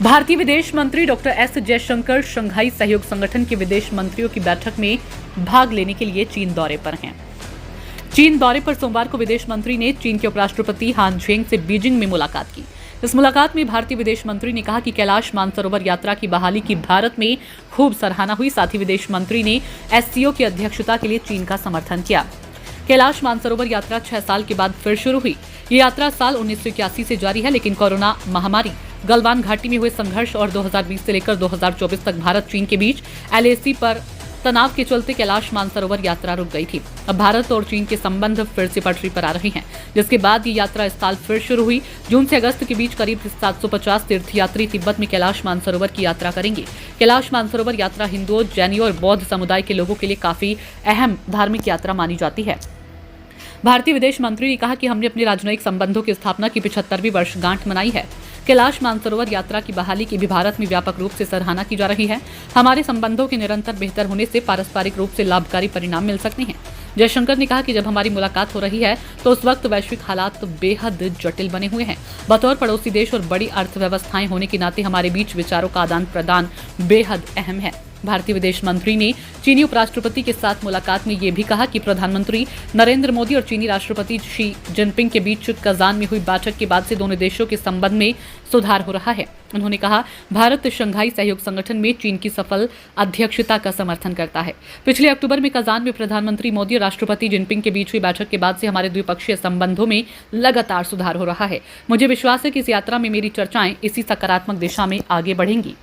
भारतीय विदेश मंत्री डॉक्टर एस जयशंकर शंघाई सहयोग संगठन के विदेश मंत्रियों की बैठक में भाग लेने के लिए चीन दौरे पर हैं। चीन दौरे पर सोमवार को विदेश मंत्री ने चीन के उपराष्ट्रपति हान झेंग से बीजिंग में मुलाकात की। इस मुलाकात में भारतीय विदेश मंत्री ने कहा कि कैलाश मानसरोवर यात्रा की बहाली की भारत में खूब सराहना हुई। साथ ही विदेश मंत्री ने एससीओ की अध्यक्षता के लिए चीन का समर्थन किया। कैलाश मानसरोवर यात्रा 6 साल के बाद फिर शुरू हुई। ये यात्रा साल 1981 से जारी है, लेकिन कोरोना महामारी, गलवान घाटी में हुए संघर्ष और 2020 से लेकर 2024 तक भारत चीन के बीच एलएसी पर तनाव के चलते कैलाश मानसरोवर यात्रा रुक गई थी। अब भारत और चीन के संबंध फिर से पटरी पर आ रहे हैं, जिसके बाद ये यात्रा इस साल फिर शुरू हुई। जून से अगस्त के बीच करीब 750 तीर्थयात्री तिब्बत में कैलाश मानसरोवर की यात्रा करेंगे। कैलाश मानसरोवर यात्रा हिंदुओं, जैनियों और बौद्ध समुदाय के लोगों के लिए काफी अहम धार्मिक यात्रा मानी जाती है। भारतीय विदेश मंत्री ने कहा कि हमने अपने राजनयिक संबंधों की स्थापना की 75वीं वर्षगांठ मनाई है। कैलाश मानसरोवर यात्रा की बहाली की भी भारत में व्यापक रूप से सराहना की जा रही है। हमारे संबंधों के निरंतर बेहतर होने से पारस्परिक रूप से लाभकारी परिणाम मिल सकते हैं। जयशंकर ने कहा कि जब हमारी मुलाकात हो रही है तो उस वक्त वैश्विक हालात बेहद जटिल बने हुए हैं। बतौर पड़ोसी देश और बड़ी अर्थव्यवस्थाएं होने के नाते हमारे बीच विचारों का आदान प्रदान बेहद अहम है। भारतीय विदेश मंत्री ने चीनी उपराष्ट्रपति के साथ मुलाकात में ये भी कहा कि प्रधानमंत्री नरेंद्र मोदी और चीनी राष्ट्रपति शी जिनपिंग के बीच कजान में हुई बैठक के बाद से दोनों देशों के संबंध में सुधार हो रहा है। उन्होंने कहा, भारत शंघाई सहयोग संगठन में चीन की सफल अध्यक्षता का समर्थन करता है। पिछले अक्टूबर में कजान में प्रधानमंत्री मोदी और राष्ट्रपति जिनपिंग के बीच हुई बैठक के बाद से हमारे द्विपक्षीय संबंधों में लगातार सुधार हो रहा है। मुझे विश्वास है कि इस यात्रा में मेरी चर्चाएं इसी सकारात्मक दिशा में आगे बढ़ेंगी।